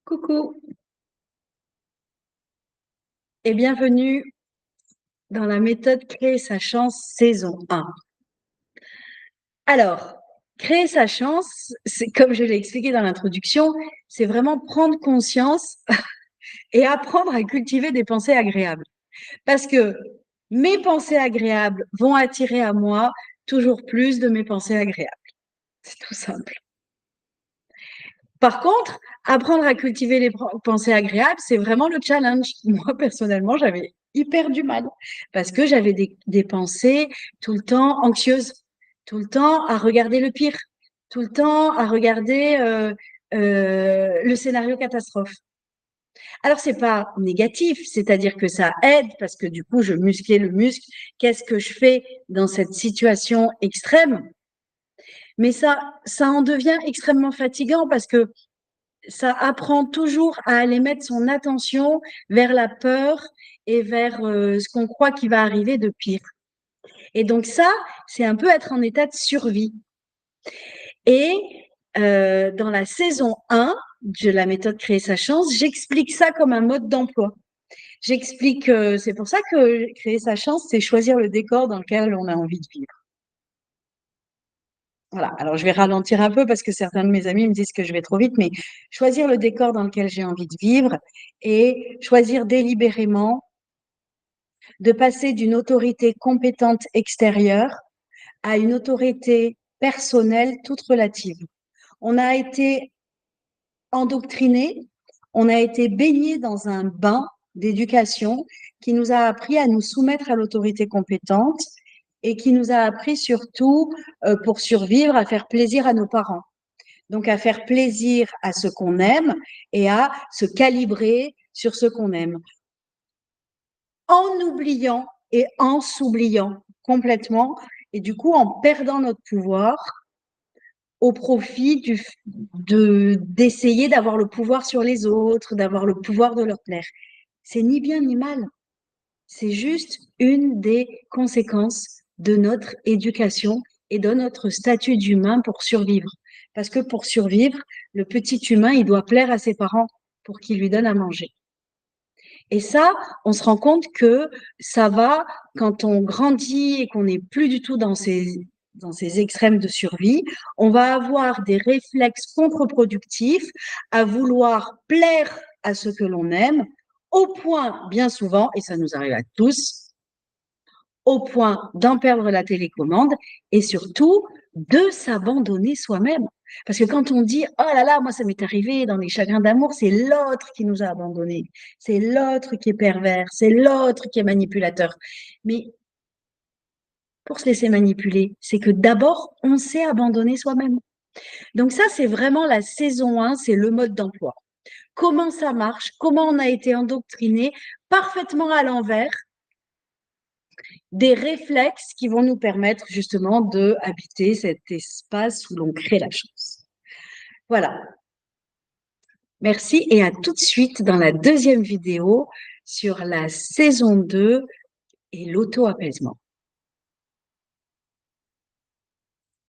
Coucou et bienvenue dans la méthode Créer sa chance saison 1. Alors, créer sa chance, c'est comme je l'ai expliqué dans l'introduction, c'est vraiment prendre conscience et apprendre à cultiver des pensées agréables. Parce que mes pensées agréables vont attirer à moi toujours plus de mes pensées agréables. C'est tout simple. Par contre, apprendre à cultiver les pensées agréables, c'est vraiment le challenge. Moi, personnellement, j'avais hyper du mal parce que j'avais des pensées tout le temps anxieuses, tout le temps à regarder le pire, tout le temps à regarder le scénario catastrophe. Alors, c'est pas négatif, c'est-à-dire que ça aide parce que du coup, je musclais le muscle. Qu'est-ce que je fais dans cette situation extrême? Mais ça en devient extrêmement fatigant parce que ça apprend toujours à aller mettre son attention vers la peur et vers ce qu'on croit qui va arriver de pire. Et donc ça, c'est un peu être en état de survie. Et dans la saison 1 de la méthode Créer sa chance, j'explique ça comme un mode d'emploi. J'explique, c'est pour ça que créer sa chance, c'est choisir le décor dans lequel on a envie de vivre. Voilà, alors je vais ralentir un peu parce que certains de mes amis me disent que je vais trop vite, mais choisir le décor dans lequel j'ai envie de vivre et choisir délibérément de passer d'une autorité compétente extérieure à une autorité personnelle toute relative. On a été endoctriné, on a été baigné dans un bain d'éducation qui nous a appris à nous soumettre à l'autorité compétente et qui nous a appris surtout, pour survivre, à faire plaisir à nos parents. Donc, à faire plaisir à ce qu'on aime et à se calibrer sur ce qu'on aime. En oubliant et en s'oubliant complètement, et du coup en perdant notre pouvoir au profit d'essayer d'avoir le pouvoir sur les autres, d'avoir le pouvoir de leur plaire. C'est ni bien ni mal. C'est juste une des conséquences de notre éducation et de notre statut d'humain pour survivre. Parce que pour survivre, le petit humain, il doit plaire à ses parents pour qu'ils lui donnent à manger. Et ça, on se rend compte que ça va quand on grandit et qu'on n'est plus du tout dans ces extrêmes de survie. On va avoir des réflexes contre-productifs à vouloir plaire à ce que l'on aime, au point, bien souvent, et ça nous arrive à tous, au point d'en perdre la télécommande et surtout de s'abandonner soi-même. Parce que quand on dit « Oh là là, moi ça m'est arrivé dans les chagrins d'amour », c'est l'autre qui nous a abandonnés, c'est l'autre qui est pervers, c'est l'autre qui est manipulateur. Mais pour se laisser manipuler, c'est que d'abord, on s'est abandonné soi-même. Donc ça, c'est vraiment la saison 1, c'est le mode d'emploi. Comment ça marche, comment on a été endoctriné parfaitement à l'envers, des réflexes qui vont nous permettre justement de habiter cet espace où l'on crée la chance. Voilà. Merci et à tout de suite dans la deuxième vidéo sur la saison 2 et l'auto-apaisement.